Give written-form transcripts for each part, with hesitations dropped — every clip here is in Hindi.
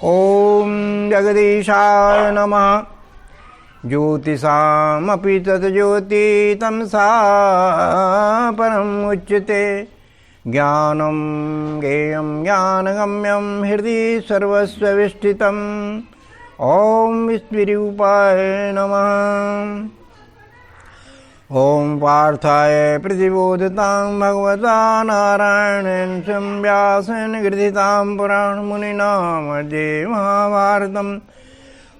ओम जगदीशाय नमः। ज्योतिषामपि तज्ज्योति तमसा परम उच्यते। ज्ञानं ज्ञेयं ज्ञानगम्यं हृदि सर्वस्वविष्ठितम्। ओम विष्णुरूपाय नमः। ओम पार्थाय प्रतिबोधतां भगवता नारायणेन स्वयं व्यासेन ग्रथितां पुराणमुनिना मध्ये महाभारतम्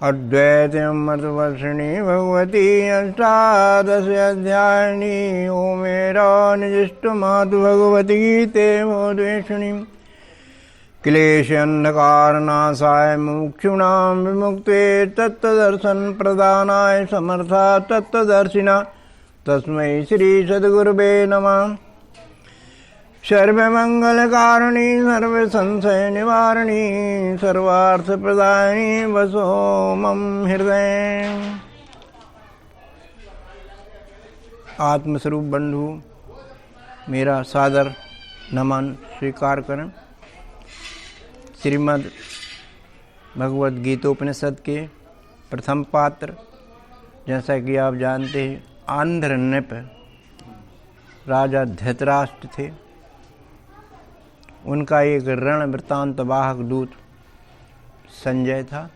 अद्वैतमतवर्षिणी भगवती अष्टादशाध्यायिनी। ओमेरा निजिष्टमातु भगवती गीते मोद्वेषिणी। क्लेशान्धकारनाशाय मुमुक्षूणां विमुक्ते तत्त्वदर्शन प्रदानाय समर्था तत्त्वदर्शिना तस्मै श्री सद्गुरुवे नमः। सर्वमंगलकारिणी सर्वसंशय निवारिणी सर्वार्थप्रदायिनी वसो मम हृदय। आत्मस्वरूप बंधु मेरा सादर नमन स्वीकार करें। श्रीमद् भगवद गीतोपनिषद के प्रथम पात्र, जैसा कि आप जानते हैं, आंध्र नृप राजा धृतराष्ट्र थे। उनका एक रण वृत्तांत वाहक दूत संजय था।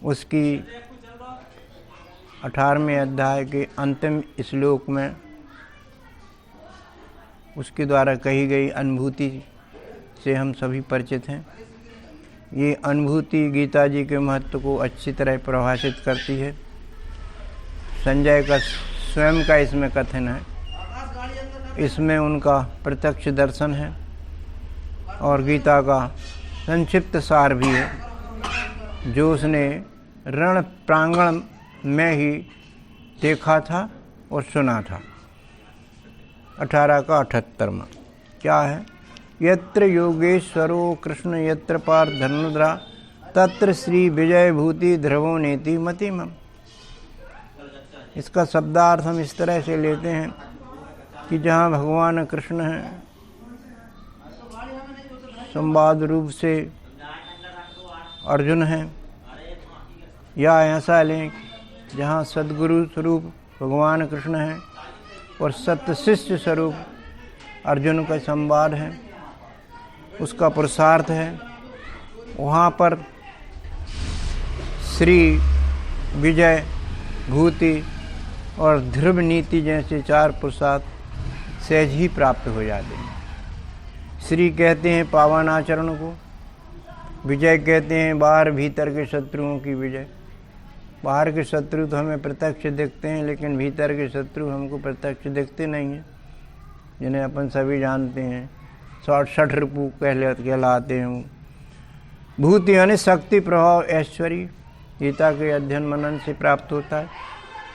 उसकी 18वें अध्याय के अंतिम श्लोक में उसके द्वारा कही गई अनुभूति से हम सभी परिचित हैं। ये अनुभूति गीता जी के महत्व को अच्छी तरह परिभाषित करती है। संजय का स्वयं का इसमें कथन है। इसमें उनका प्रत्यक्ष दर्शन है और गीता का संक्षिप्त सार भी है, जो उसने रण प्रांगण में ही देखा था और सुना था। 18 का 78वां क्या है? यत्र योगेश्वरो कृष्ण यत्र पार्थ धनुद्रा तत्र श्री विजय भूति ध्रुवो नेति मतिमम। इसका शब्दार्थ हम इस तरह से लेते हैं कि जहाँ भगवान कृष्ण हैं, संवाद रूप से अर्जुन हैं, या ऐसा लें जहाँ सद्गुरु स्वरूप भगवान कृष्ण हैं और सत्य शिष्य स्वरूप अर्जुन का संवाद है, उसका पुरुषार्थ है। वहाँ पर श्री विजय भूति और ध्रुव नीति जैसे 4 पुरुषार्थ सहज ही प्राप्त हो जाते हैं। श्री कहते हैं पावन आचरण को, विजय कहते हैं बाहर भीतर के शत्रुओं की विजय। बाहर के शत्रु तो हमें प्रत्यक्ष दिखते हैं, लेकिन भीतर के शत्रु हमको प्रत्यक्ष दिखते नहीं हैं, जिन्हें अपन सभी जानते हैं। 60 रिपु कहलाते हैं। भूति यानी शक्ति, प्रभाव, ऐश्वर्य गीता के अध्ययन मनन से प्राप्त होता है।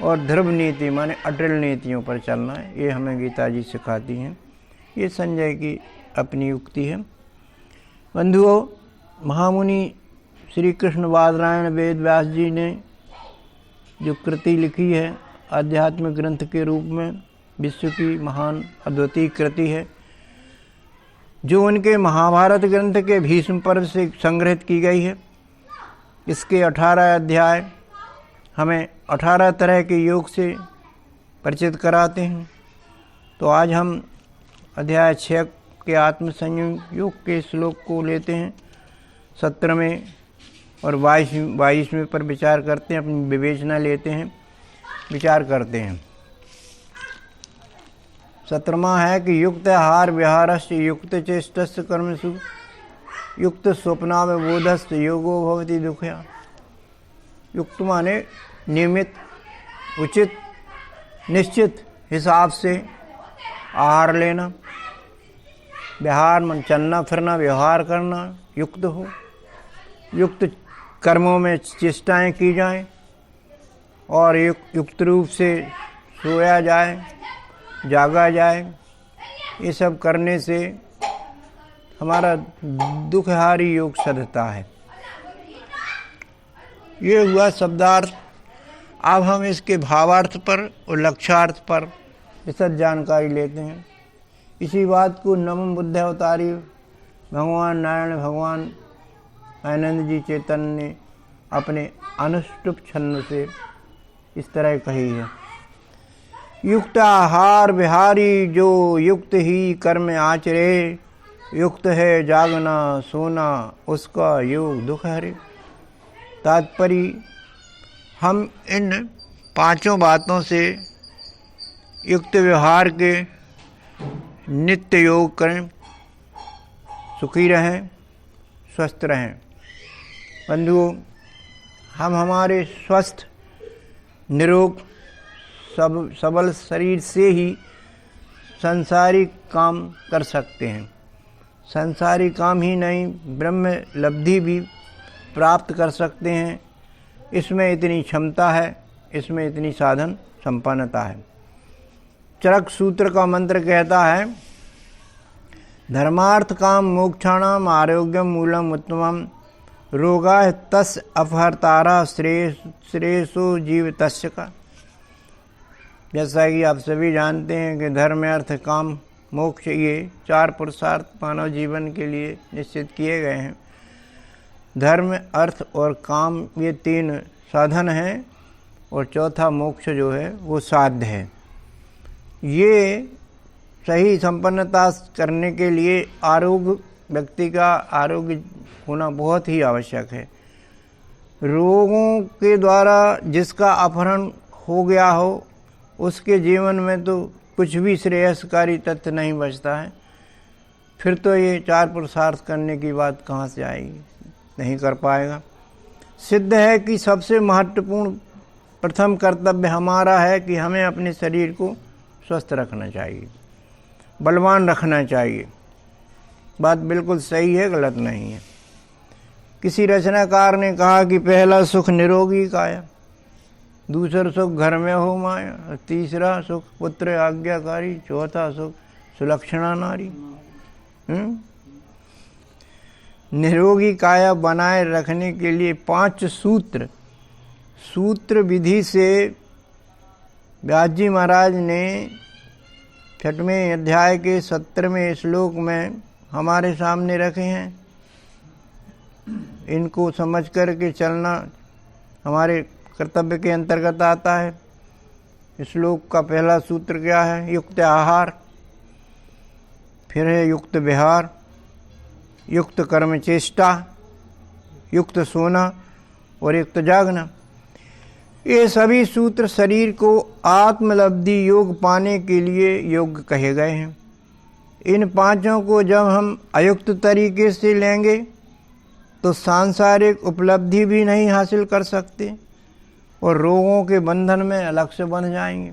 और ध्रुव नीति माने अटल नीतियों पर चलना है, ये हमें गीता जी सिखाती हैं। ये संजय की अपनी युक्ति है। बंधुओं, महामुनि श्री कृष्ण बादरायण वेद व्यास जी ने जो कृति लिखी है, आध्यात्मिक ग्रंथ के रूप में विश्व की महान अद्वितीय कृति है, जो उनके महाभारत ग्रंथ के भीष्म पर्व से संग्रहित की गई है। इसके 18 अध्याय हमें 18 तरह के योग से परिचित कराते हैं। तो आज हम अध्याय 6 के आत्मसंयम योग के श्लोक को लेते हैं। 17वें और 22वें पर विचार करते हैं, अपनी विवेचना लेते हैं, विचार करते हैं। 17वां है कि युक्त आहार विहारस्य युक्त चेष्टस्य कर्मसु युक्त स्वप्नावबोधस्य योगो भवति दुःखया। युक्त माने नियमित, उचित, निश्चित हिसाब से आहार लेना। विहार मन चलना फिरना, व्यवहार करना युक्त हो। युक्त कर्मों में चेष्टाएं की जाएं और युक्त रूप से सोया जाए, जागा जाए। ये सब करने से हमारा दुखहारी योग सधता है। ये हुआ शब्दार्थ। अब हम इसके भावार्थ पर और लक्ष्यार्थ पर विशद जानकारी लेते हैं। इसी बात को नवम बुद्ध अवतारी भगवान नारायण भगवान आनंद जी चेतन ने अपने अनुष्टुप छंद से इस तरह कही है। युक्त आहार विहारी जो युक्त ही कर्म आचरे, युक्त है जागना सोना उसका योग दुख हरे। तात्पर्य, हम इन पांचों बातों से युक्त व्यवहार के नित्य योग करें, सुखी रहें, स्वस्थ रहें। बंधुओं, हम हमारे स्वस्थ निरोग सबल शरीर से ही सांसारिक काम कर सकते हैं। सांसारिक काम ही नहीं, ब्रह्म लब्धि भी प्राप्त कर सकते हैं। इसमें इतनी क्षमता है, इसमें इतनी साधन संपन्नता है। चरक सूत्र का मंत्र कहता है, धर्मार्थ काम मोक्षाणाम आरोग्यम मूलम उत्तमम, रोगा तस् अपहर्तारा श्रेयसो जीव तस्य का। जैसा कि आप सभी जानते हैं कि धर्म अर्थ काम मोक्ष ये 4 पुरुषार्थ मानव जीवन के लिए निश्चित किए गए हैं। धर्म अर्थ और काम ये 3 साधन हैं और चौथा मोक्ष जो है वो साध्य है। ये सही संपन्नता करने के लिए आरोग्य, व्यक्ति का आरोग्य होना बहुत ही आवश्यक है। रोगों के द्वारा जिसका अपहरण हो गया हो उसके जीवन में तो कुछ भी श्रेयस्कारी तथ्य नहीं बचता है। फिर तो ये 4 पुरुषार्थ करने की बात कहाँ से आएगी, नहीं कर पाएगा। सिद्ध है कि सबसे महत्वपूर्ण प्रथम कर्तव्य हमारा है कि हमें अपने शरीर को स्वस्थ रखना चाहिए, बलवान रखना चाहिए। बात बिल्कुल सही है, गलत नहीं है। किसी रचनाकार ने कहा कि पहला सुख निरोगी काया, दूसरा सुख घर में हो माया, तीसरा सुख पुत्र आज्ञाकारी, चौथा सुख सुलक्षणा नारी। निरोगी काया बनाए रखने के लिए 5 सूत्र विधि से व्यास जी महाराज ने 6वें अध्याय के 17वें श्लोक में हमारे सामने रखे हैं। इनको समझ करके चलना हमारे कर्तव्य के अंतर्गत आता है। श्लोक का पहला सूत्र क्या है? युक्त आहार, फिर है युक्त विहार, युक्त कर्म चेष्टा, युक्त सोना और युक्त जागना। ये सभी सूत्र शरीर को आत्मलब्धि योग पाने के लिए योग्य कहे गए हैं। इन 5 को जब हम अयुक्त तरीके से लेंगे तो सांसारिक उपलब्धि भी नहीं हासिल कर सकते और रोगों के बंधन में अलग से बंध जाएंगे।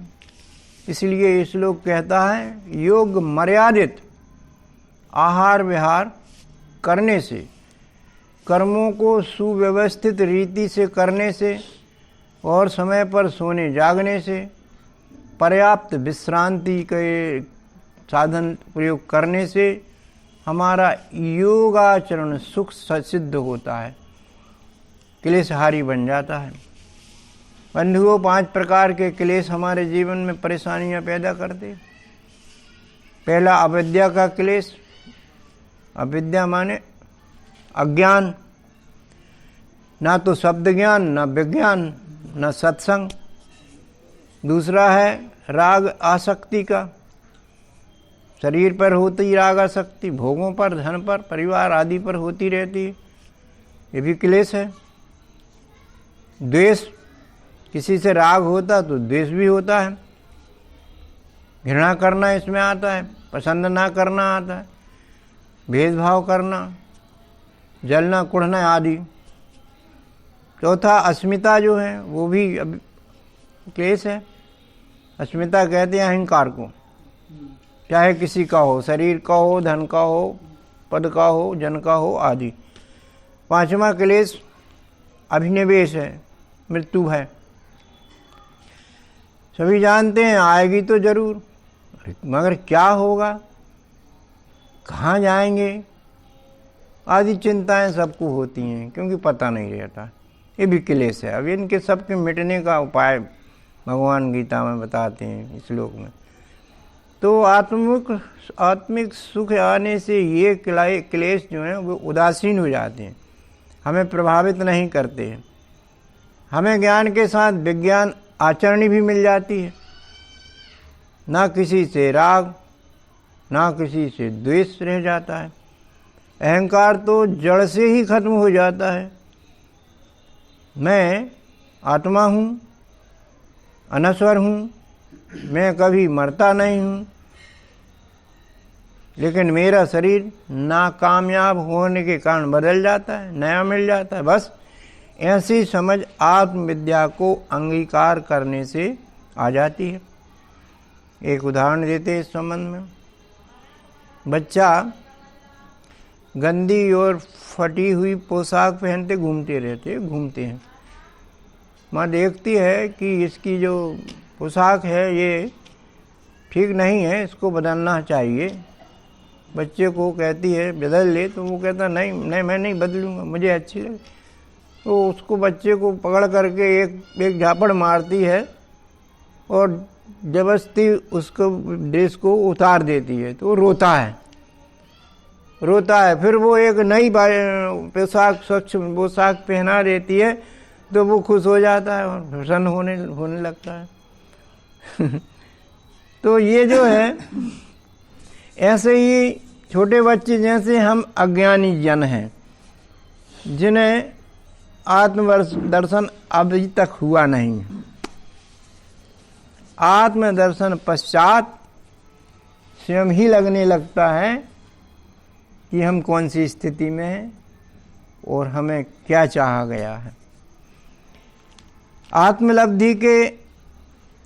इसलिए ये श्लोक कहता है, योग मर्यादित आहार विहार करने से, कर्मों को सुव्यवस्थित रीति से करने से और समय पर सोने जागने से, पर्याप्त विश्रांति के साधन प्रयोग करने से हमारा योगाचरण सुख सिद्ध होता है, क्लेशहारी बन जाता है। बंधुओं, 5 प्रकार के क्लेश हमारे जीवन में परेशानियां पैदा करते। पहला अविद्या का क्लेश। अविद्या माने अज्ञान, ना तो शब्द ज्ञान, ना विज्ञान, ना सत्संग। दूसरा है राग आसक्ति का, शरीर पर होती राग आसक्ति, भोगों पर, धन पर, परिवार आदि पर होती रहती है, ये भी क्लेश है। द्वेष, किसी से राग होता तो द्वेष भी होता है। घृणा करना इसमें आता है, पसंद ना करना आता है, भेदभाव करना, जलना कुढ़ना आदि। चौथा अस्मिता जो है वो भी क्लेश है। अस्मिता कहते हैं अहंकार को, चाहे किसी का हो, शरीर का हो, धन का हो, पद का हो, जन का हो आदि। 5वां क्लेश अभिनिवेश है, मृत्यु है। सभी जानते हैं आएगी तो जरूर, मगर क्या होगा, कहाँ जाएंगे आदि चिंताएं सबको होती हैं, क्योंकि पता नहीं रहता। ये भी क्लेश है। अब इनके सबके मिटने का उपाय भगवान गीता में बताते हैं इस श्लोक में। तो आत्मिक सुख आने से ये क्लेश जो हैं वो उदासीन हो जाते हैं। हमें प्रभावित नहीं करते हैं। हमें ज्ञान के साथ विज्ञान आचरणी भी मिल जाती है। ना किसी से राग, ना किसी से द्वेष रह जाता है। अहंकार तो जड़ से ही खत्म हो जाता है। मैं आत्मा हूँ, अनश्वर हूँ, मैं कभी मरता नहीं हूँ, लेकिन मेरा शरीर नाकामयाब होने के कारण बदल जाता है, नया मिल जाता है। बस ऐसी समझ आत्मविद्या को अंगीकार करने से आ जाती है। एक उदाहरण देते हैं इस संबंध में। बच्चा गंदी और फटी हुई पोशाक पहनते घूमते हैं। माँ देखती है कि इसकी जो पोशाक है ये ठीक नहीं है, इसको बदलना चाहिए। बच्चे को कहती है बदल ले, तो वो कहता नहीं मैं नहीं बदलूंगा, मुझे अच्छी लगे। तो उसको बच्चे को पकड़ करके एक झापड़ मारती है और जबरदस्ती उसको ड्रेस को उतार देती है। तो वो रोता है। फिर वो एक नई पोशाक स्वच्छ पोशाक पहना देती है, तो वो खुश हो जाता है और प्रसन्न होने लगता है। तो ये जो है, ऐसे ही छोटे बच्चे जैसे हम अज्ञानी जन हैं, जिन्हें आत्मदर्शन अभी तक हुआ नहीं है। आत्मदर्शन पश्चात स्वयं ही लगने लगता है कि हम कौन सी स्थिति में हैं और हमें क्या चाहा गया है। आत्मलब्धि के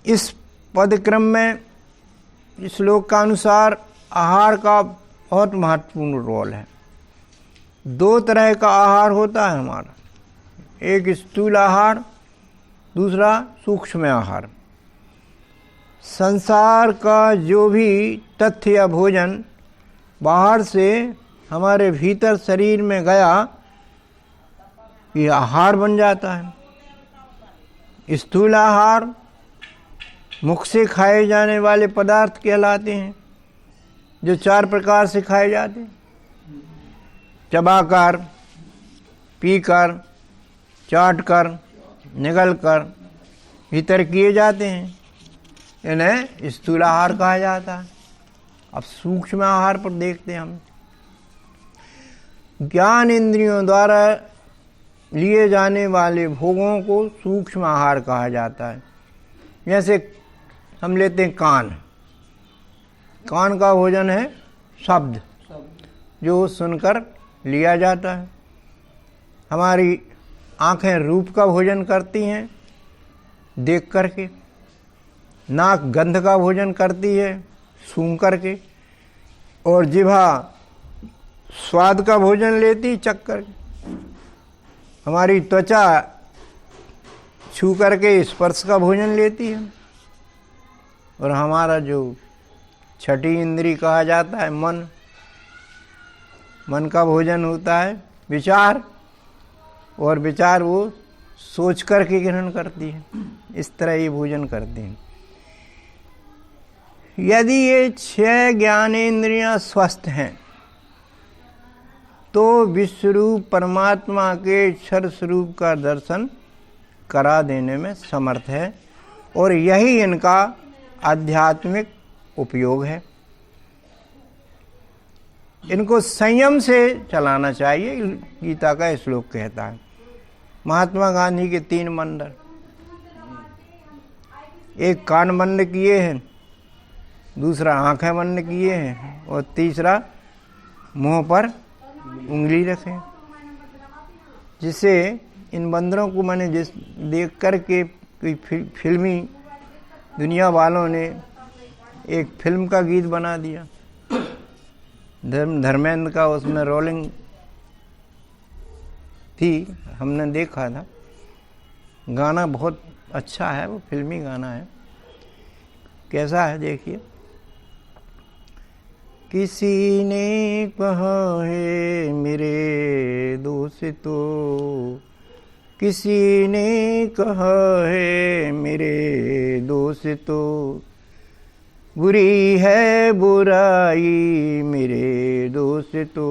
इस पदक्रम में इस श्लोक का अनुसार आहार का बहुत महत्वपूर्ण रोल है। दो तरह का आहार होता है हमारा, एक स्थूल आहार, दूसरा सूक्ष्म आहार। संसार का जो भी तथ्य या भोजन बाहर से हमारे भीतर शरीर में गया, ये आहार बन जाता है। स्थूल आहार मुख से खाए जाने वाले पदार्थ कहलाते हैं, जो 4 प्रकार से खाए जाते हैं। चबाकर, पीकर, चाटकर, निगलकर भीतर किए जाते हैं, इन्हें स्थूल आहार कहा जाता है। अब सूक्ष्म आहार पर देखते हैं हम। ज्ञान इंद्रियों द्वारा लिए जाने वाले भोगों को सूक्ष्म आहार कहा जाता है। जैसे हम लेते हैं कान का भोजन है शब्द, जो सुनकर लिया जाता है। हमारी आंखें रूप का भोजन करती हैं देख करके, नाक गंध का भोजन करती है सूंघ करके, और जिह्वा स्वाद का भोजन लेती चख करके। हमारी त्वचा छू करके स्पर्श का भोजन लेती है, और हमारा जो छठी इंद्री कहा जाता है मन का भोजन होता है विचार, और विचार वो सोच करके ग्रहण करती है। इस तरह ये भोजन करते हैं। यदि ये 6 ज्ञानेंद्रियां स्वस्थ हैं तो विश्वरूप परमात्मा के क्षर स्वरूप का दर्शन करा देने में समर्थ है, और यही इनका आध्यात्मिक उपयोग है। इनको संयम से चलाना चाहिए, गीता का श्लोक कहता है। महात्मा गांधी के 3 मंदिर, एक कान बंद किए हैं, दूसरा आंखें बंद किए हैं, और तीसरा मुंह पर उंगली रखे। जिससे इन बंदरों को मैंने देख कर के फिल्मी दुनिया वालों ने एक फिल्म का गीत बना दिया, धर्मेंद्र का उसमें रोलिंग थी, हमने देखा था। गाना बहुत अच्छा है, वो फिल्मी गाना है। कैसा है देखिए। किसी ने कहा है मेरे दोस्तों, किसी ने कहा है मेरे दोस्तों, बुरी है बुराई मेरे दोस्तों,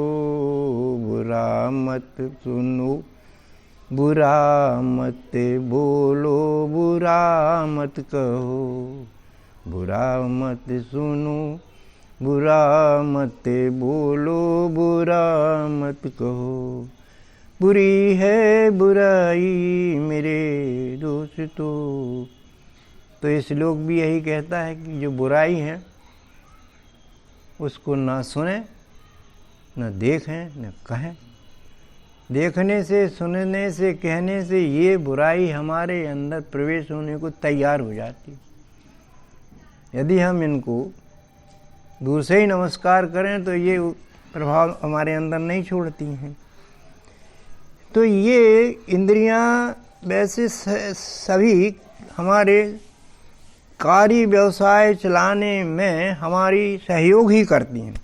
बुरा मत सुनो बुरा मत बोलो, बुरा मत कहो, बुरा मत सुनो, बुरा मत बोलो, बुरा मत कहो। बुरी है बुराई मेरे दोस्तों। तो ये श्लोक भी यही कहता है कि जो बुराई है उसको ना सुने, न देखें, न कहें। देखने से, सुनने से, कहने से ये बुराई हमारे अंदर प्रवेश होने को तैयार हो जाती। यदि हम इनको दूर से ही नमस्कार करें तो ये प्रभाव हमारे अंदर नहीं छोड़ती हैं। तो ये इंद्रियां वैसे सभी हमारे कार्य व्यवसाय चलाने में हमारी सहयोग ही करती हैं,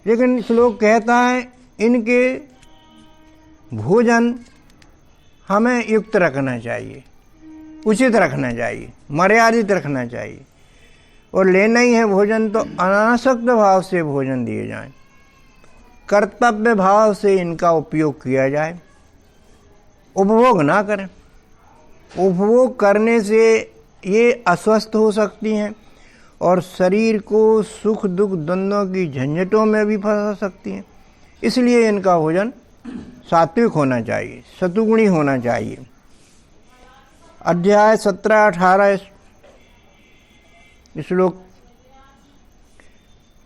लेकिन श्लोक कहता है इनके भोजन हमें युक्त रखना चाहिए, उचित रखना चाहिए, मर्यादित रखना चाहिए। और लेना ही है भोजन तो अनासक्त भाव से भोजन दिए जाएं, कर्तव्य भाव से इनका उपयोग किया जाए, उपभोग ना करें। उपभोग करने से ये अस्वस्थ हो सकती हैं और शरीर को सुख दुख द्वंद्वों की झंझटों में भी फंसा सकती हैं। इसलिए इनका भोजन सात्विक होना चाहिए, सतुगुणी होना चाहिए। अध्याय 17-18 श्लोक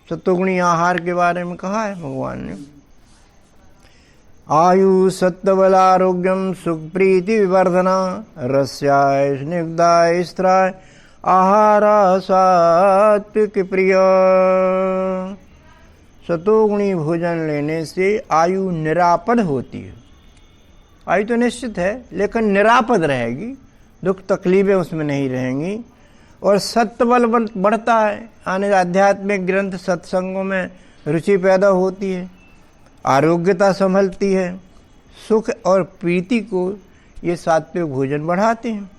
सतुगुणी आहार के बारे में कहा है भगवान ने। आयु सत्वबल आरोग्यम सुख प्रीति विवर्धना रस्याय स्निग्धाय स्त्राय आहारा सात्विक प्रिय। सतोगुणी भोजन लेने से आयु निरापद होती है। आयु तो निश्चित है लेकिन निरापद रहेगी, दुख तकलीफें उसमें नहीं रहेंगी। और सत्वबल बढ़ता है, आने आध्यात्मिक ग्रंथ सत्संगों में रुचि पैदा होती है, आरोग्यता संभलती है, सुख और प्रीति को ये सात्विक भोजन बढ़ाते हैं।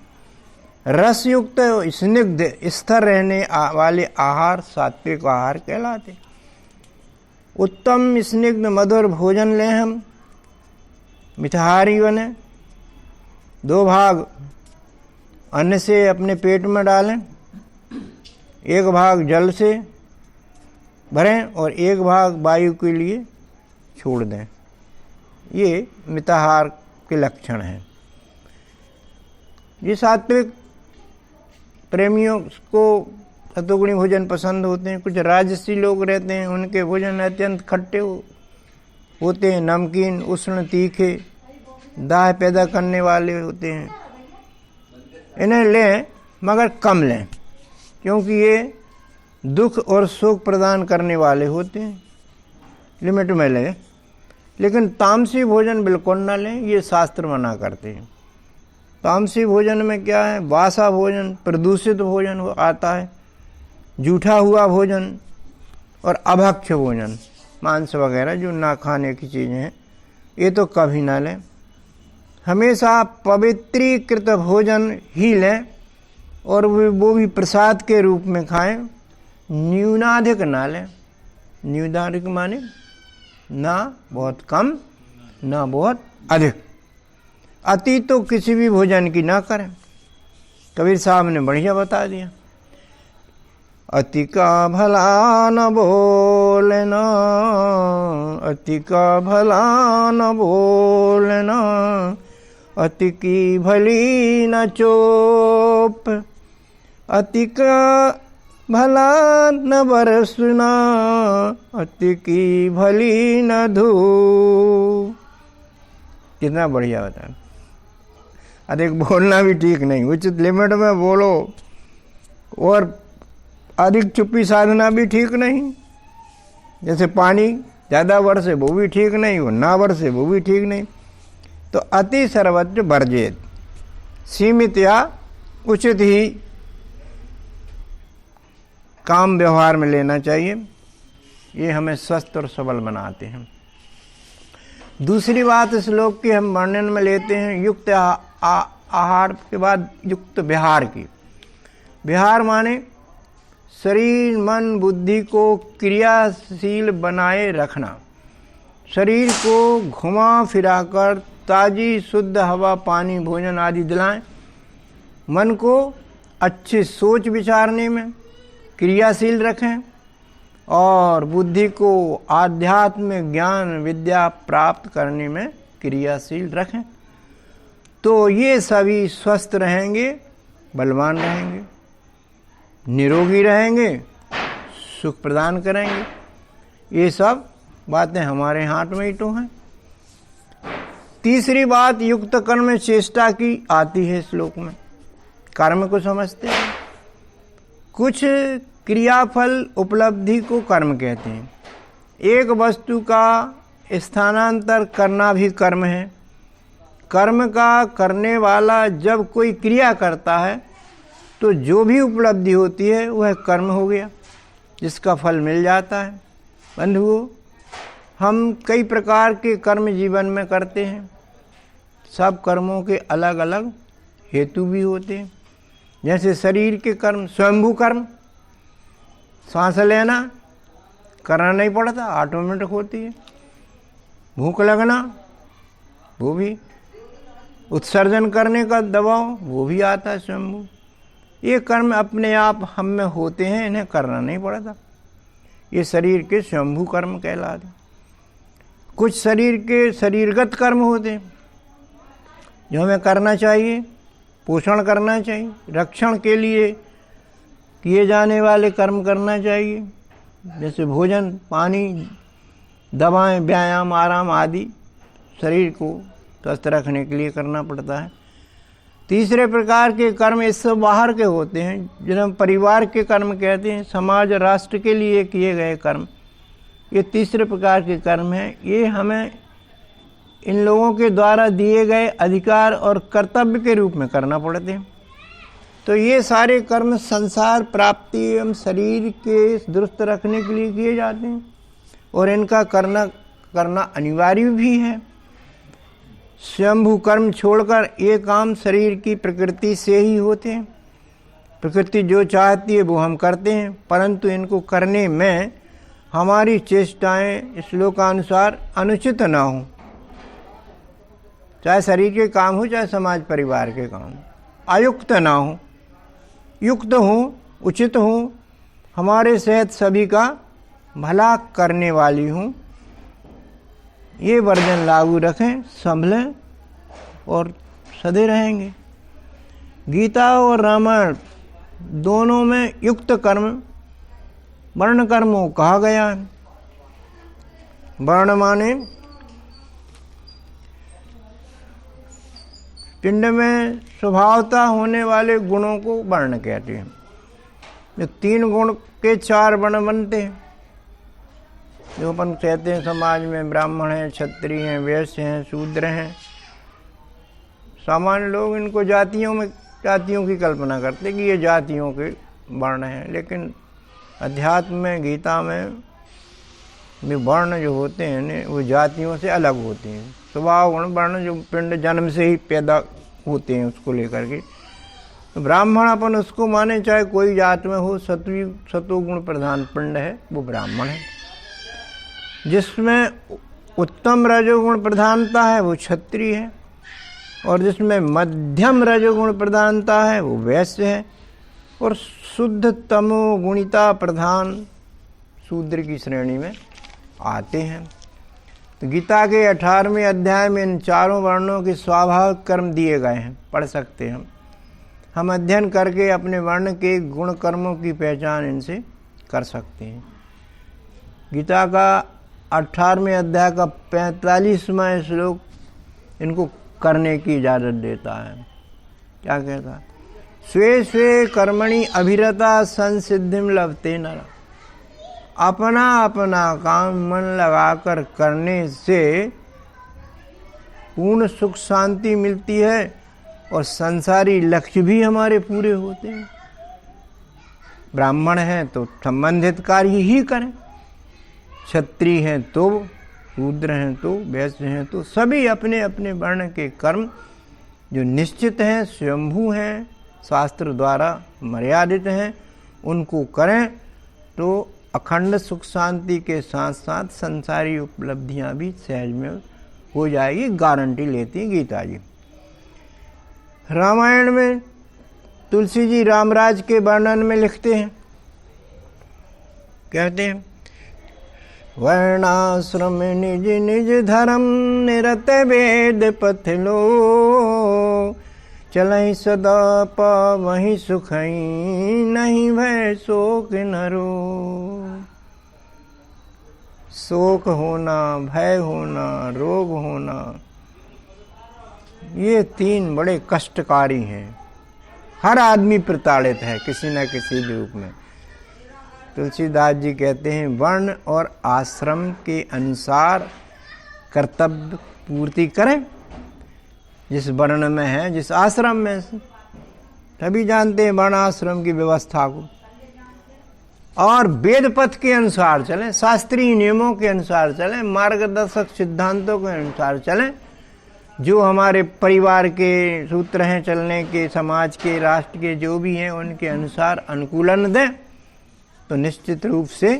रसयुक्त स्निग्ध स्थिर रहने वाले आहार सात्विक आहार कहलाते। उत्तम स्निग्ध मधुर भोजन लें हम, मिठाहारी बने, 2 भाग अन्न से अपने पेट में डालें, 1 भाग जल से भरें और 1 भाग वायु के लिए छोड़ दें। ये मिताहार के लक्षण हैं। ये सात्विक प्रेमियों को सतुगुणी भोजन पसंद होते हैं। कुछ राजसी लोग रहते हैं, उनके भोजन अत्यंत खट्टे होते हैं, नमकीन, उष्ण, तीखे, दाह पैदा करने वाले होते हैं। इन्हें लें मगर कम लें, क्योंकि ये दुख और सुख प्रदान करने वाले होते हैं। लिमिट में लें, लेकिन तामसी भोजन बिल्कुल ना लें, ये शास्त्र मना करते हैं। तामसी भोजन में क्या है? बासा भोजन, प्रदूषित भोजन आता है, जूठा हुआ भोजन और अभक्ष्य भोजन, मांस वगैरह जो ना खाने की चीज़ें हैं, ये तो कभी ना लें। हमेशा पवित्रीकृत भोजन ही लें और वो भी प्रसाद के रूप में खाएं, न्यूनाधिक ना लें। न्यूनाधिक माने ना बहुत कम ना बहुत अधिक। अति तो किसी भी भोजन की ना करें। कबीर साहब ने बढ़िया बता दिया, अति का भला न बोलना, अति का भला न बोलना, अति की भली न चोप, अति का भला न बरसना, अति की भली न धूप। कितना बढ़िया बता। अधिक बोलना भी ठीक नहीं, उचित लिमिट में बोलो, और अधिक चुप्पी साधना भी ठीक नहीं। जैसे पानी ज़्यादा बरसे वो भी ठीक नहीं, और ना बरसे वो भी ठीक नहीं। तो अति सर्वत्र वर्जित, सीमित या उचित ही काम व्यवहार में लेना चाहिए। ये हमें स्वस्थ और सबल बनाते हैं। दूसरी बात इस श्लोक की हम वर्णन में लेते हैं युक्त आहार के बाद युक्त विहार की। विहार माने शरीर मन बुद्धि को क्रियाशील बनाए रखना, शरीर को घुमा फिराकर ताज़ी शुद्ध हवा, पानी, भोजन आदि दिलाएं। मन को अच्छी सोच विचारने में क्रियाशील रखें और बुद्धि को आध्यात्म ज्ञान विद्या प्राप्त करने में क्रियाशील रखें। तो ये सभी स्वस्थ रहेंगे, बलवान रहेंगे, निरोगी रहेंगे, सुख प्रदान करेंगे। ये सब बातें हमारे हाथ में ही तो हैं। तीसरी बात युक्त कर्म चेष्टा की आती है श्लोक में। कर्म को समझते हैं। कुछ क्रियाफल उपलब्धि को कर्म कहते हैं। एक वस्तु का स्थानांतर करना भी कर्म है। कर्म का करने वाला जब कोई क्रिया करता है तो जो भी उपलब्धि होती है वह कर्म हो गया, जिसका फल मिल जाता है। बंधुओं, हम कई प्रकार के कर्म जीवन में करते हैं। सब कर्मों के अलग अलग हेतु भी होते हैं। जैसे शरीर के कर्म, स्वयंभू कर्म, सांस लेना करना नहीं पड़ता, ऑटोमेटिक होती है। भूख लगना, वो भी। उत्सर्जन करने का दबाव, वो भी आता है स्वयंभू। ये कर्म अपने आप हम में होते हैं, इन्हें करना नहीं पड़ता। ये शरीर के स्वयंभू कर्म कहलाते। कुछ शरीर के शरीरगत कर्म होते हैं जो हमें करना चाहिए, पोषण करना चाहिए, रक्षण के लिए किए जाने वाले कर्म करना चाहिए, जैसे भोजन, पानी, दवाएं, व्यायाम, आराम आदि शरीर को स्वस्थ रखने के लिए करना पड़ता है। तीसरे प्रकार के कर्म इससे बाहर के होते हैं, जिन्हें हम परिवार के कर्म कहते हैं, समाज राष्ट्र के लिए किए गए कर्म। ये तीसरे प्रकार के कर्म हैं। ये हमें इन लोगों के द्वारा दिए गए अधिकार और कर्तव्य के रूप में करना पड़ते हैं। तो ये सारे कर्म संसार प्राप्ति एवं शरीर के दुरुस्त रखने के लिए किए जाते हैं और इनका करना अनिवार्य भी है। स्वयंभू कर्म छोड़कर ये काम शरीर की प्रकृति से ही होते हैं। प्रकृति जो चाहती है वो हम करते हैं, परंतु इनको करने में हमारी चेष्टाएं श्लोकानुसार अनुचित न हो। चाहे शरीर के काम हो, चाहे समाज परिवार के काम हो, अयुक्त ना हो, युक्त हो, उचित हो, हमारे सहित सभी का भला करने वाली हूँ। ये वर्जन लागू रखें, संभलें और सदे रहेंगे। गीता और रामायण दोनों में युक्त कर्म वर्ण कर्मों कहा गया है। वर्ण माने पिंड में स्वभावतः होने वाले गुणों को वर्ण कहते हैं। जो 3 गुण के 4 वर्ण बनते हैं, जो अपन कहते हैं समाज में ब्राह्मण हैं, क्षत्रिय हैं, वैश्य हैं, शूद्र हैं। सामान्य लोग इनको जातियों की कल्पना करते कि ये जातियों के वर्ण हैं, लेकिन अध्यात्म में, गीता में भी वर्ण जो होते हैं वो जातियों से अलग होते हैं। स्वभाव गुण वर्ण जो पिंड जन्म से ही पैदा होते हैं उसको लेकर के। तो ब्राह्मण अपन उसको माने, चाहे कोई जात में हो, सतोगुण प्रधान पिंड है वो ब्राह्मण है। जिसमें उत्तम रजोगुण प्रधानता है वो क्षत्रिय है, और जिसमें मध्यम रजोगुण प्रधानता है वो वैश्य है, और शुद्ध तमोगुणिता प्रधान शूद्र की श्रेणी में आते हैं। तो गीता के 18वें अध्याय में इन चारों वर्णों के स्वाभाविक कर्म दिए गए हैं, पढ़ सकते हैं हम अध्ययन करके अपने वर्ण के गुण कर्मों की पहचान इनसे कर सकते हैं। गीता का 18वें अध्याय का 45वां श्लोक इनको करने की इजाज़त देता है। क्या कहता है? स्वे स्वे कर्मणि अभिरता संसिद्धिम लभते नर। अपना अपना काम मन लगाकर करने से पूर्ण सुख शांति मिलती है और संसारी लक्ष्य भी हमारे पूरे होते हैं। ब्राह्मण हैं तो संबंधित कार्य ही करें, क्षत्रिय हैं तो, शूद्र हैं तो, वैश्य हैं तो, सभी अपने अपने वर्ण के कर्म जो निश्चित हैं, स्वयंभू हैं, शास्त्र द्वारा मर्यादित हैं, उनको करें तो अखंड सुख शांति के साथ साथ संसारी उपलब्धियां भी सहज में हो जाएगी, गारंटी लेती है गीता जी। रामायण में तुलसी जी रामराज के वर्णन में लिखते हैं, कहते हैं वर्णाश्रम निज निज धर्म निरत वेद पथ लो, चलई सदा पावहि सुखई नहीं भय शोक नरो। शोक होना, भय होना, रोग होना, ये तीन बड़े कष्टकारी हैं। हर आदमी प्रताड़ित है किसी न किसी रूप में। तुलसीदास जी कहते हैं वर्ण और आश्रम के अनुसार कर्तव्य पूर्ति करें, जिस वर्ण में है, जिस आश्रम में। सभी जानते हैं वर्ण आश्रम की व्यवस्था को, और वेद पथ के अनुसार चलें, शास्त्रीय नियमों के अनुसार चलें, मार्गदर्शक सिद्धांतों के अनुसार चलें, जो हमारे परिवार के सूत्र हैं चलने के, समाज के, राष्ट्र के जो भी हैं उनके अनुसार अनुकूलन दें, तो निश्चित रूप से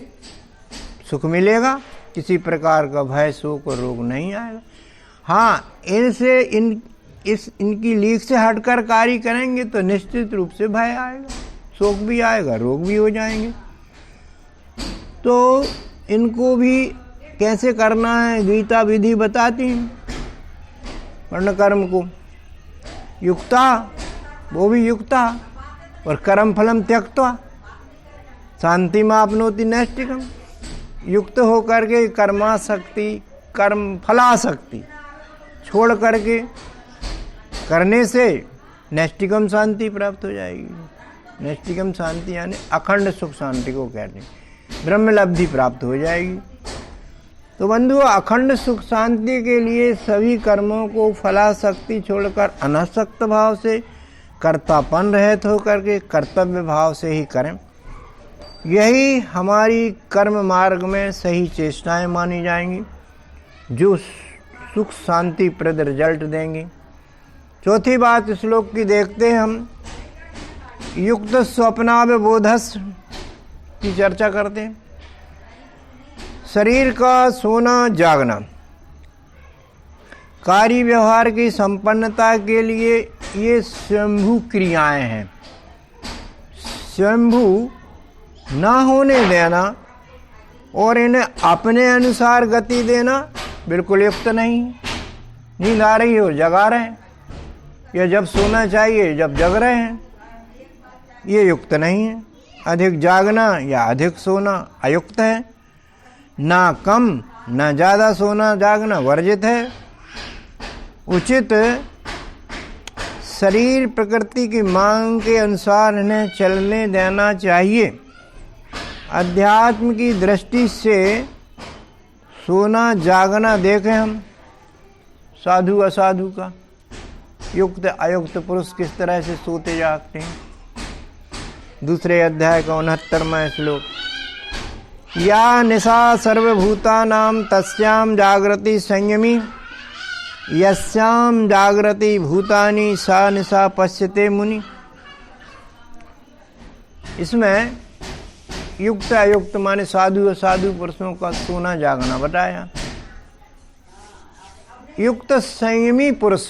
सुख मिलेगा, किसी प्रकार का भय शोक और रोग नहीं आएगा। हाँ, इनसे इनकी लीक से हटकर कार्य करेंगे तो निश्चित रूप से भय आएगा, शोक भी आएगा, रोग भी हो जाएंगे। तो इनको भी कैसे करना है गीता विधि बताती है। वर्ण कर्म को युक्ता, वो भी युक्ता, और कर्म फलम त्यक्त्वा शांति मापनोति नैष्टिकम। युक्त होकर के कर्माशक्ति, कर्म फलाशक्ति छोड़ करके करने से नैष्टिकम शांति प्राप्त हो जाएगी। नैष्टिकम शांति यानी अखंड सुख शांति को कहते हैं, ब्रह्मलब्धि प्राप्त हो जाएगी। तो बंधु, अखंड सुख शांति के लिए सभी कर्मों को फलाशक्ति छोड़कर अनासक्त भाव से, कर्तापन रहित होकर के कर्तव्य भाव से ही करें। यही हमारी कर्म मार्ग में सही चेष्टाएं मानी जाएंगी, जो सुख शांति प्रद रिजल्ट देंगी। चौथी बात श्लोक की देखते हैं हम, युक्त स्वप्नावबोधस् की चर्चा करते हैं। शरीर का सोना जागना कार्य व्यवहार की संपन्नता के लिए ये स्वयंभू क्रियाएं हैं। स्वयंभू ना होने देना और इन्हें अपने अनुसार गति देना बिल्कुल युक्त नहीं। नींद आ रही हो जगा रहे हैं, या जब सोना चाहिए जब जग रहे हैं, ये युक्त नहीं है। अधिक जागना या अधिक सोना अयुक्त है। ना कम ना ज़्यादा सोना जागना वर्जित है। उचित शरीर प्रकृति की मांग के अनुसार इन्हें चलने देना चाहिए। अध्यात्म की दृष्टि से सोना जागना देखें हम साधु असाधु का, युक्त अयुक्त पुरुष किस तरह से सोते जागते हैं। दूसरे अध्याय का 69वां श्लोक, या निशा सर्वभूतानां तस्यां जागृति संयमी, यस्यां जागृति भूतानि सा निशा पश्यते मुनि। इसमें युक्त अयुक्त माने साधु असाधु पुरुषों का सोना जागना बताया। युक्त संयमी पुरुष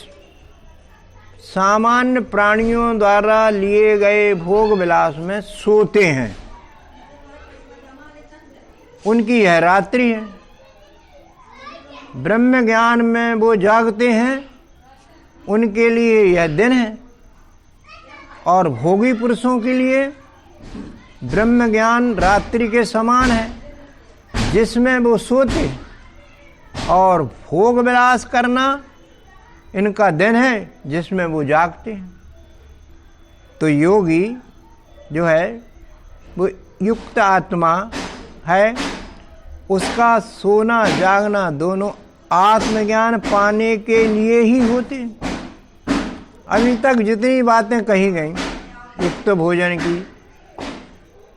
सामान्य प्राणियों द्वारा लिए गए भोग विलास में सोते हैं, उनकी यह रात्रि है। ब्रह्म ज्ञान में वो जागते हैं, उनके लिए यह दिन है। और भोगी पुरुषों के लिए ब्रह्म ज्ञान रात्रि के समान है, जिसमें वो सोते, और भोग विलास करना इनका दिन है, जिसमें वो जागते हैं। तो योगी जो है वो युक्त आत्मा है, उसका सोना जागना दोनों आत्मज्ञान पाने के लिए ही होते हैं। अभी तक जितनी बातें कही गई, युक्त भोजन की,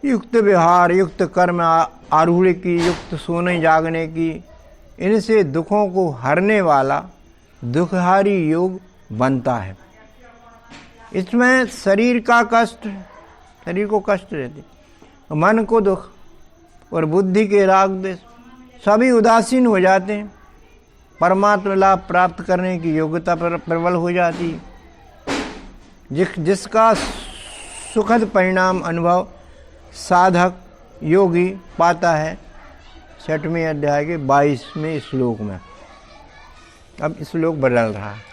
युक्त व्यवहार, युक्त कर्म आरूढ़ की, युक्त सोने जागने की, इनसे दुखों को हरने वाला दुखहारी योग बनता है। इसमें शरीर का कष्ट, शरीर को कष्ट रहते, मन को दुख, और बुद्धि के राग द्वेष सभी उदासीन हो जाते हैं। परमात्मा लाभ प्राप्त करने की योग्यता प्रबल हो जाती है। जिसका सुखद परिणाम अनुभव साधक योगी पाता है। 6वें अध्याय के 22वें श्लोक में। अब श्लोक बदल रहा है।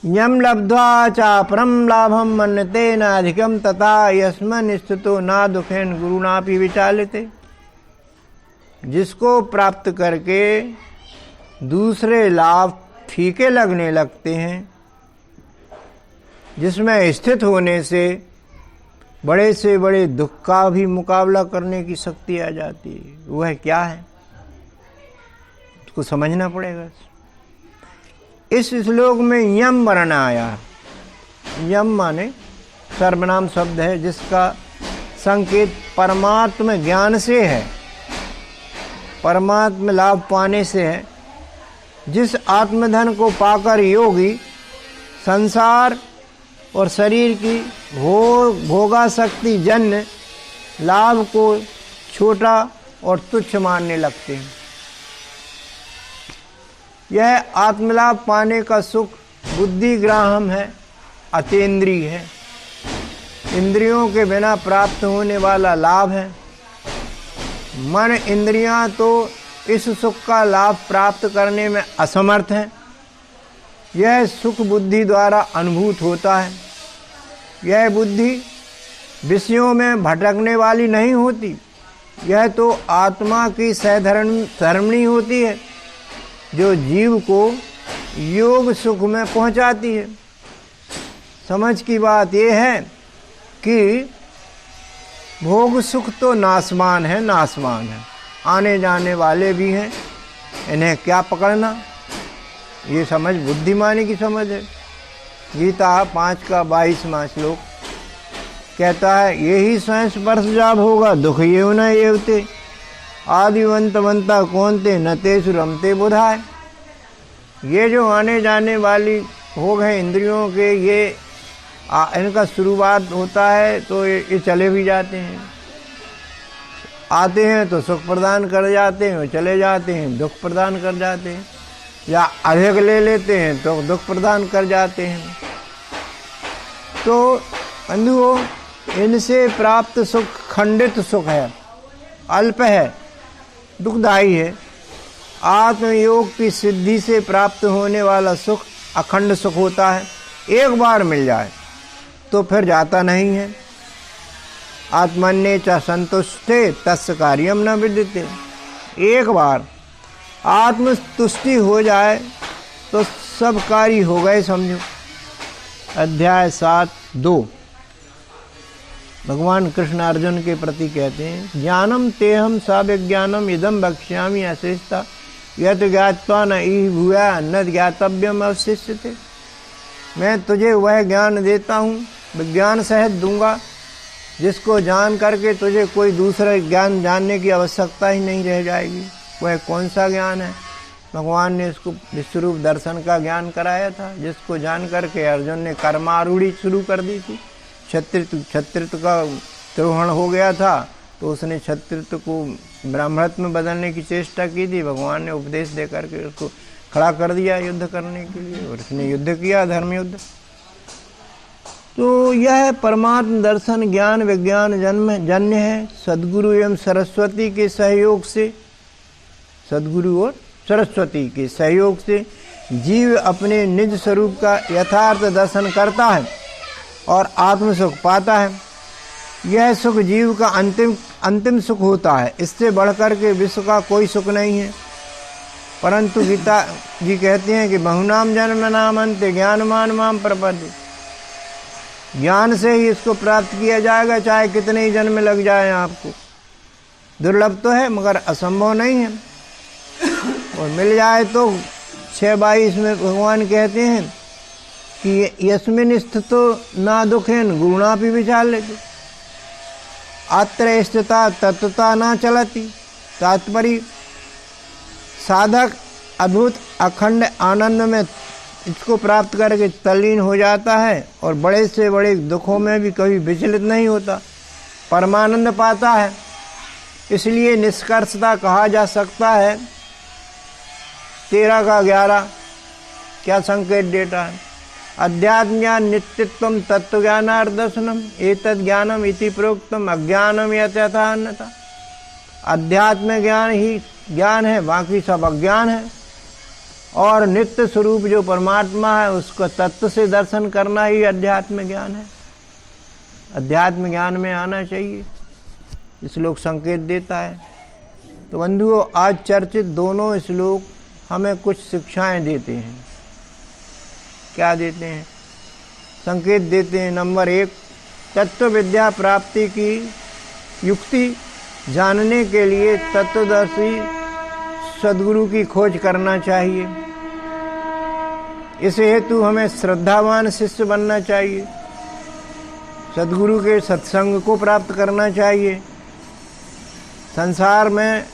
यम लब्ध्वा चापरम लाभम मन्यते न अधिकम तथा यस्मन् स्थितो ना दुखेन गुरुनापि विचालिते। जिसको प्राप्त करके दूसरे लाभ फीके लगने लगते हैं, जिसमें स्थित होने से बड़े से बड़े दुख का भी मुकाबला करने की शक्ति आ जाती है, वह क्या है उसको समझना पड़ेगा। इस श्लोक में यम वर्ण आया। यम माने सर्वनाम शब्द है, जिसका संकेत परमात्म ज्ञान से है, परमात्म लाभ पाने से है। जिस आत्मधन को पाकर योगी संसार और शरीर की भोगासक्ति जन्य लाभ को छोटा और तुच्छ मानने लगते हैं। यह आत्मलाभ पाने का सुख बुद्धिग्राह्य है, अतीन्द्रिय है, इंद्रियों के बिना प्राप्त होने वाला लाभ है। मन इंद्रियां तो इस सुख का लाभ प्राप्त करने में असमर्थ हैं। यह सुख बुद्धि द्वारा अनुभूत होता है। यह बुद्धि विषयों में भटकने वाली नहीं होती, यह तो आत्मा की सहधर्मिणी होती है, जो जीव को योग सुख में पहुंचाती है। समझ की बात यह है कि भोग सुख तो नाशवान है, नाशवान है, आने जाने वाले भी हैं, इन्हें क्या पकड़ना, ये समझ बुद्धिमानी की समझ है। गीता 5 का 22वां श्लोक कहता है, यही स्वयं स्पर्श जाब होगा दुख ये न येवते आदिवंत वंता कौनते न तेसु रमते बुधाए। ये जो आने जाने वाली भोग है इंद्रियों के, ये इनका शुरुआत होता है तो ये चले भी जाते हैं। आते हैं तो सुख प्रदान कर जाते हैं, चले जाते हैं दुख प्रदान कर जाते हैं, या अधिक ले लेते हैं तो दुख प्रदान कर जाते हैं। तो बंधुओं, इनसे प्राप्त सुख खंडित सुख है, अल्प है, दुखदायी है। आत्मयोग की सिद्धि से प्राप्त होने वाला सुख अखंड सुख होता है। एक बार मिल जाए तो फिर जाता नहीं है। आत्मन्ये च संतुष्टे तस्य कार्यम न विद्यते। एक बार आत्मतुष्टि हो जाए तो सब कार्य हो गए समझो। अध्याय 7:2 भगवान कृष्ण अर्जुन के प्रति कहते हैं, ज्ञानम तेहम सा विज्ञानम इदम वक्ष्यामि अशेषता यत् ज्ञात्वा न इह भूया न ज्ञातव्यम अवशिष्यते। मैं तुझे वह ज्ञान देता हूँ, विज्ञान सहित दूंगा, जिसको जान करके तुझे कोई दूसरा ज्ञान जानने की आवश्यकता ही नहीं रह जाएगी। वह कौन सा ज्ञान है? भगवान ने इसको विश्वरूप दर्शन का ज्ञान कराया था, जिसको जान करके अर्जुन ने कर्मारूढ़ी शुरू कर दी थी। क्षत्रित्व का द्रोहण हो गया था तो उसने क्षत्रित्व को ब्राह्मणत्व में बदलने की चेष्टा की थी। भगवान ने उपदेश दे करके उसको खड़ा कर दिया युद्ध करने के लिए, और उसने युद्ध किया, धर्म युद्ध। तो यह परमात्म दर्शन ज्ञान विज्ञान जन्य है। सद्गुरु एवं सरस्वती के सहयोग से, सद्गुरु और सरस्वती के सहयोग से जीव अपने निज स्वरूप का यथार्थ दर्शन करता है और आत्म सुख पाता है। यह सुख जीव का अंतिम सुख होता है। इससे बढ़कर के विश्व का कोई सुख नहीं है। परंतु गीता जी कहते हैं कि बहुनाम जन्म नाम अंत्य ज्ञानमान माम प्रपद्य। ज्ञान से ही इसको प्राप्त किया जाएगा, चाहे कितने ही जन्म लग जाए आपको। दुर्लभ तो है मगर असंभव नहीं है, और मिल जाए तो 6:22 में भगवान कहते हैं कि यस्मिन् स्थितो ना दुखेन गुरुणापि विचाल्यते अत्र स्थिता तत्वता ना चलती। तात्पर्य, साधक अद्भुत अखंड आनंद में इसको प्राप्त करके तल्लीन हो जाता है और बड़े से बड़े दुखों में भी कभी विचलित नहीं होता, परमानंद पाता है। इसलिए निष्कर्षता कहा जा सकता है 13 का 11 क्या संकेत देता है? अध्यात्म ज्ञान नित्यत्वम तत्व ज्ञानार्थ दर्शनम एतद् ज्ञानम इति प्रोक्तम अज्ञानम यथा अन्यथा। अध्यात्म ज्ञान ही ज्ञान है, बाकी सब अज्ञान है। और नित्य स्वरूप जो परमात्मा है उसको तत्व से दर्शन करना ही अध्यात्म ज्ञान है। अध्यात्म ज्ञान में आना चाहिए, श्लोक संकेत देता है। तो बंधुओं, आज चर्चित दोनों श्लोक हमें कुछ शिक्षाएं देते हैं। क्या देते हैं? संकेत देते हैं। नंबर 1, तत्व विद्या प्राप्ति की युक्ति जानने के लिए तत्वदर्शी सद्गुरु की खोज करना चाहिए। इस हेतु हमें श्रद्धावान शिष्य बनना चाहिए, सद्गुरु के सत्संग को प्राप्त करना चाहिए। संसार में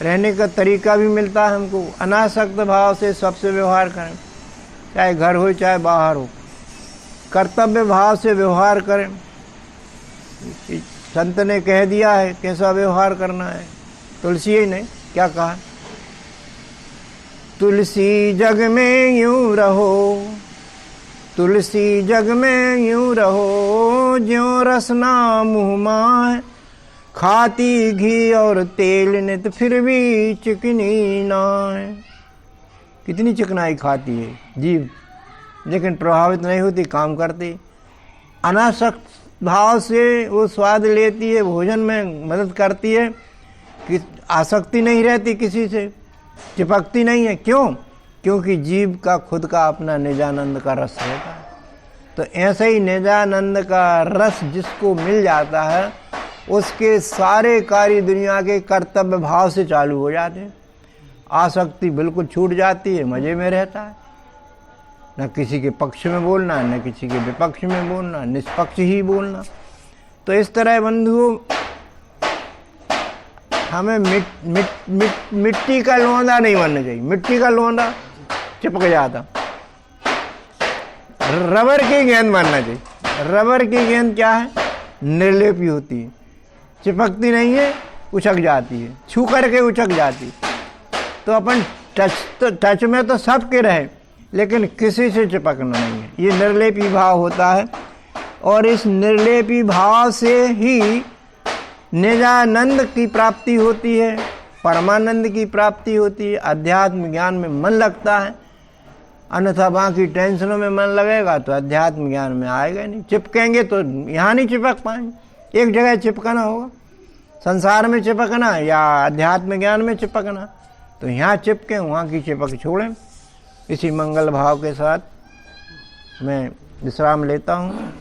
रहने का तरीका भी मिलता है हमको। अनासक्त भाव से सबसे व्यवहार करें, चाहे घर हो चाहे बाहर हो। कर्तव्य भाव से व्यवहार करें। संत ने कह दिया है कैसा व्यवहार करना है। तुलसी ही ने क्या कहा? तुलसी जग में यूं रहो, तुलसी जग में यूं रहो, ज्यों रसना मुँह माह, खाती घी और तेल नित फिर भी चिकनी ना है। कितनी चिकनाई खाती है जीव, लेकिन प्रभावित नहीं होती, काम करती। अनासक्त भाव से वो स्वाद लेती है, भोजन में मदद करती है, कि आसक्ति नहीं रहती किसी से, चिपकती नहीं है। क्यों? क्योंकि जीव का खुद का अपना निजानंद का रस रहता है। तो ऐसे ही निजानंद का रस जिसको मिल जाता है उसके सारे कार्य दुनिया के कर्तव्य भाव से चालू हो जाते हैं। आसक्ति बिल्कुल छूट जाती है, मजे में रहता है। न किसी के पक्ष में बोलना, न किसी के विपक्ष में बोलना, निष्पक्ष ही बोलना। तो इस तरह बंधुओं, हमें मिट्टी का लोंदा नहीं बनना चाहिए। मिट्टी का लोंदा चिपक जाता। रबर की गेंद बनना चाहिए। रबर की गेंद क्या है? निर्लेपी होती है, चिपकती नहीं है, उछक जाती है, छू करके उछक जाती है। तो अपन टच में तो सबके रहे, लेकिन किसी से चिपकना नहीं है। ये निर्लेपी भाव होता है। और इस निर्लेपी भाव से ही निजानंद की प्राप्ति होती है, परमानंद की प्राप्ति होती है। अध्यात्म ज्ञान में मन लगता है, अन्यथा बाकी टेंशनों में मन लगेगा तो अध्यात्म ज्ञान में आएगा नहीं। चिपकेंगे तो यहाँ नहीं चिपक पाएंगे। एक जगह चिपकना होगा, संसार में चिपकना या अध्यात्म ज्ञान में चिपकना। तो यहाँ चिपके, वहाँ की चिपक छोड़ें। इसी मंगल भाव के साथ मैं विश्राम लेता हूँ।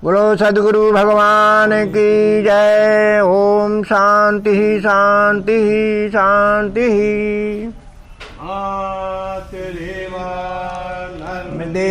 बोलो सद्गुरु भगवान की जय। ओम शांति शांति शांति। आत्रेवा नर्मदे